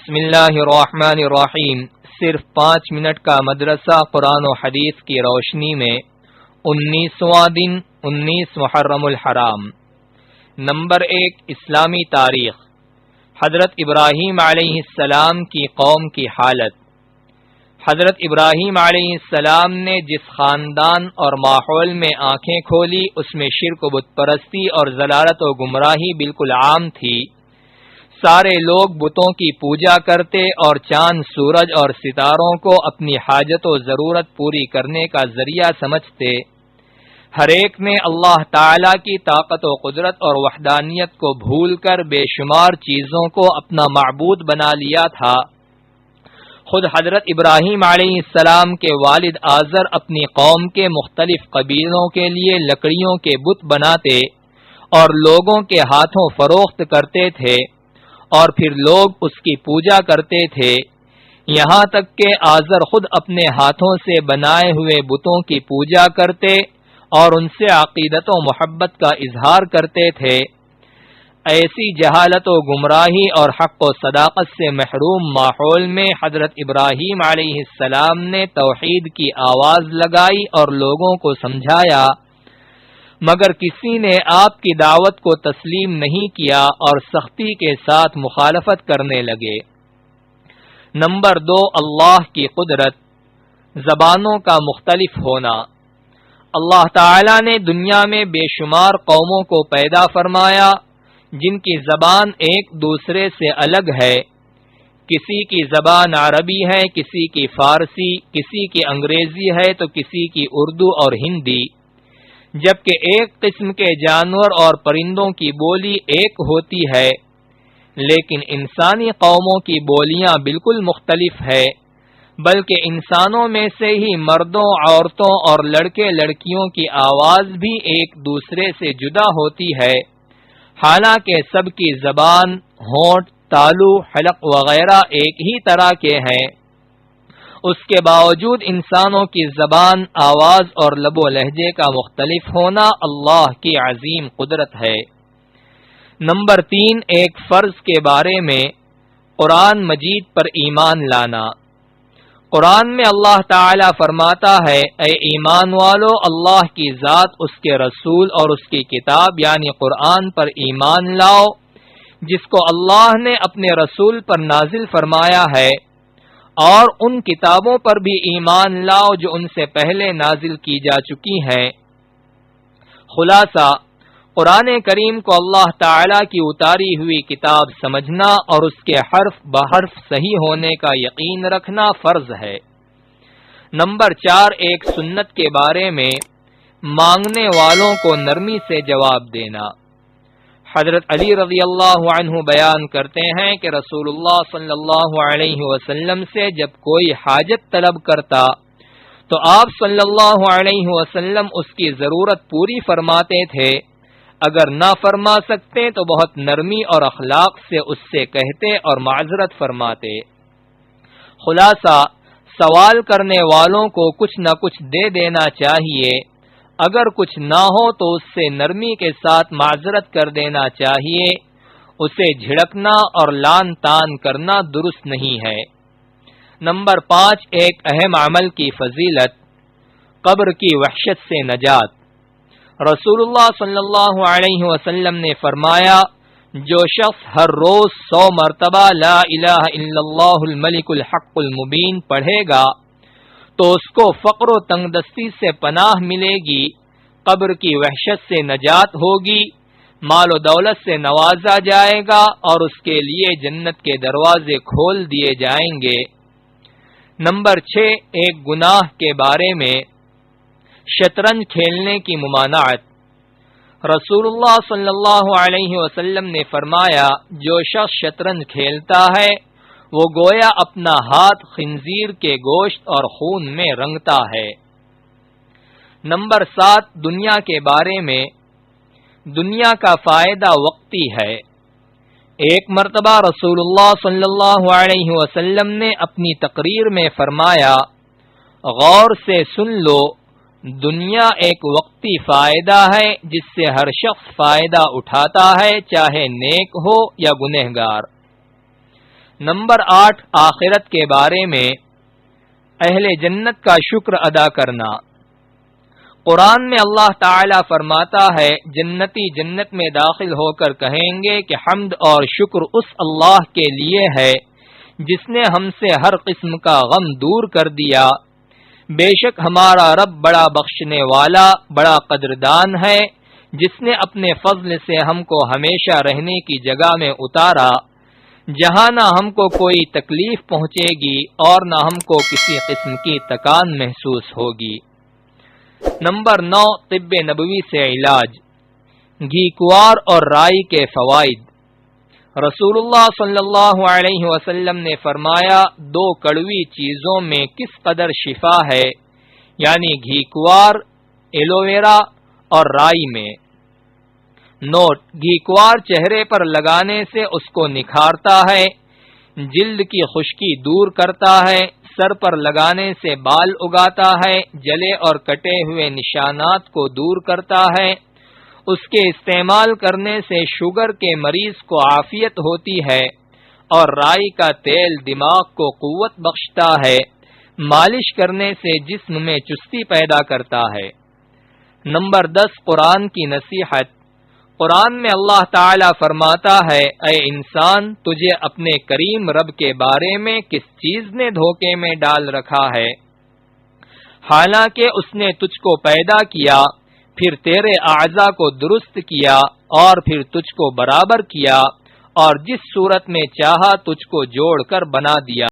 بسم اللہ الرحمن الرحیم۔ صرف 5 منٹ کا مدرسہ قرآن و حدیث کی روشنی میں 19واں دن 19 محرم الحرام۔ نمبر 1، اسلامی تاریخ۔ حضرت ابراہیم علیہ السلام کی قوم کی حالت۔ حضرت ابراہیم علیہ السلام نے جس خاندان اور ماحول میں آنکھیں کھولی اس میں شرک و بت پرستی اور ضلالت و گمراہی بالکل عام تھی۔ سارے لوگ بتوں کی پوجا کرتے اور چاند، سورج اور ستاروں کو اپنی حاجت و ضرورت پوری کرنے کا ذریعہ سمجھتے۔ ہر ایک نے اللہ تعالی کی طاقت و قدرت اور وحدانیت کو بھول کر بے شمار چیزوں کو اپنا معبود بنا لیا تھا۔ خود حضرت ابراہیم علیہ السلام کے والد آزر اپنی قوم کے مختلف قبیلوں کے لیے لکڑیوں کے بت بناتے اور لوگوں کے ہاتھوں فروخت کرتے تھے، اور پھر لوگ اس کی پوجا کرتے تھے، یہاں تک کہ آزر خود اپنے ہاتھوں سے بنائے ہوئے بتوں کی پوجا کرتے اور ان سے عقیدت و محبت کا اظہار کرتے تھے۔ ایسی جہالت و گمراہی اور حق و صداقت سے محروم ماحول میں حضرت ابراہیم علیہ السلام نے توحید کی آواز لگائی اور لوگوں کو سمجھایا، مگر کسی نے آپ کی دعوت کو تسلیم نہیں کیا اور سختی کے ساتھ مخالفت کرنے لگے۔ نمبر 2، اللہ کی قدرت، زبانوں کا مختلف ہونا۔ اللہ تعالی نے دنیا میں بے شمار قوموں کو پیدا فرمایا جن کی زبان ایک دوسرے سے الگ ہے۔ کسی کی زبان عربی ہے، کسی کی فارسی، کسی کی انگریزی ہے تو کسی کی اردو اور ہندی، جبکہ ایک قسم کے جانور اور پرندوں کی بولی ایک ہوتی ہے، لیکن انسانی قوموں کی بولیاں بالکل مختلف ہے، بلکہ انسانوں میں سے ہی مردوں، عورتوں اور لڑکے لڑکیوں کی آواز بھی ایک دوسرے سے جدا ہوتی ہے، حالانکہ سب کی زبان، ہونٹ، تالو، حلق وغیرہ ایک ہی طرح کے ہیں۔ اس کے باوجود انسانوں کی زبان، آواز اور لب و لہجے کا مختلف ہونا اللہ کی عظیم قدرت ہے۔ نمبر 3، ایک فرض کے بارے میں قرآن مجید پر ایمان لانا۔ قرآن میں اللہ تعالی فرماتا ہے، اے ایمان والو، اللہ کی ذات، اس کے رسول اور اس کی کتاب یعنی قرآن پر ایمان لاؤ، جس کو اللہ نے اپنے رسول پر نازل فرمایا ہے، اور ان کتابوں پر بھی ایمان لاؤ جو ان سے پہلے نازل کی جا چکی ہیں۔ خلاصہ، قرآن کریم کو اللہ تعالی کی اتاری ہوئی کتاب سمجھنا اور اس کے حرف بحرف صحیح ہونے کا یقین رکھنا فرض ہے۔ نمبر 4، ایک سنت کے بارے میں مانگنے والوں کو نرمی سے جواب دینا۔ حضرت علی رضی اللہ عنہ بیان کرتے ہیں کہ رسول اللہ صلی اللہ علیہ وسلم سے جب کوئی حاجت طلب کرتا تو آپ صلی اللہ علیہ وسلم اس کی ضرورت پوری فرماتے تھے، اگر نہ فرما سکتے تو بہت نرمی اور اخلاق سے اس سے کہتے اور معذرت فرماتے۔ خلاصہ، سوال کرنے والوں کو کچھ نہ کچھ دے دینا چاہیے، اگر کچھ نہ ہو تو اس سے نرمی کے ساتھ معذرت کر دینا چاہیے، اسے جھڑکنا اور لان تان کرنا درست نہیں ہے۔ نمبر 5، ایک اہم عمل کی فضیلت، قبر کی وحشت سے نجات۔ رسول اللہ صلی اللہ علیہ وسلم نے فرمایا، جو شخص ہر روز 100 مرتبہ لا الہ الا اللہ الملک الحق المبین پڑھے گا تو اس کو فقر و تنگدستی سے پناہ ملے گی، قبر کی وحشت سے نجات ہوگی، مال و دولت سے نوازا جائے گا اور اس کے لیے جنت کے دروازے کھول دیے جائیں گے۔ نمبر 6، ایک گناہ کے بارے میں شطرنج کھیلنے کی ممانعت۔ رسول اللہ صلی اللہ علیہ وسلم نے فرمایا، جو شخص شطرنج کھیلتا ہے وہ گویا اپنا ہاتھ خنزیر کے گوشت اور خون میں رنگتا ہے۔ نمبر 7، دنیا کے بارے میں، دنیا کا فائدہ وقتی ہے۔ ایک مرتبہ رسول اللہ صلی اللہ علیہ وسلم نے اپنی تقریر میں فرمایا، غور سے سن لو، دنیا ایک وقتی فائدہ ہے جس سے ہر شخص فائدہ اٹھاتا ہے، چاہے نیک ہو یا گنہگار۔ نمبر 8 آخرت کے بارے میں اہل جنت کا شکر ادا کرنا۔ قرآن میں اللہ تعالی فرماتا ہے جنتی جنت میں داخل ہو کر کہیں گے کہ حمد اور شکر اس اللہ کے لیے ہے جس نے ہم سے ہر قسم کا غم دور کر دیا۔ بے شک ہمارا رب بڑا بخشنے والا، بڑا قدردان ہے، جس نے اپنے فضل سے ہم کو ہمیشہ رہنے کی جگہ میں اتارا، جہاں نہ ہم کو کوئی تکلیف پہنچے گی اور نہ ہم کو کسی قسم کی تکان محسوس ہوگی۔ نمبر 9 طب نبوی سے علاج، گھیکوار اور رائی کے فوائد۔ رسول اللہ صلی اللہ علیہ وسلم نے فرمایا 2 کڑوی چیزوں میں کس قدر شفا ہے، یعنی گھیکوار، ایلوویرا اور رائی میں۔ نوٹ: گھیکوار چہرے پر لگانے سے اس کو نکھارتا ہے، جلد کی خشکی دور کرتا ہے، سر پر لگانے سے بال اگاتا ہے، جلے اور کٹے ہوئے نشانات کو دور کرتا ہے۔ اس کے استعمال کرنے سے شوگر کے مریض کو عافیت ہوتی ہے، اور رائی کا تیل دماغ کو قوت بخشتا ہے، مالش کرنے سے جسم میں چستی پیدا کرتا ہے۔ نمبر 10 قرآن کی نصیحت۔ قرآن میں اللہ تعالی فرماتا ہے اے انسان، تجھے اپنے کریم رب کے بارے میں کس چیز نے دھوکے میں ڈال رکھا ہے؟ حالانکہ اس نے تجھ کو پیدا کیا، پھر تیرے اعضاء کو درست کیا اور پھر تجھ کو برابر کیا اور جس صورت میں چاہا تجھ کو جوڑ کر بنا دیا۔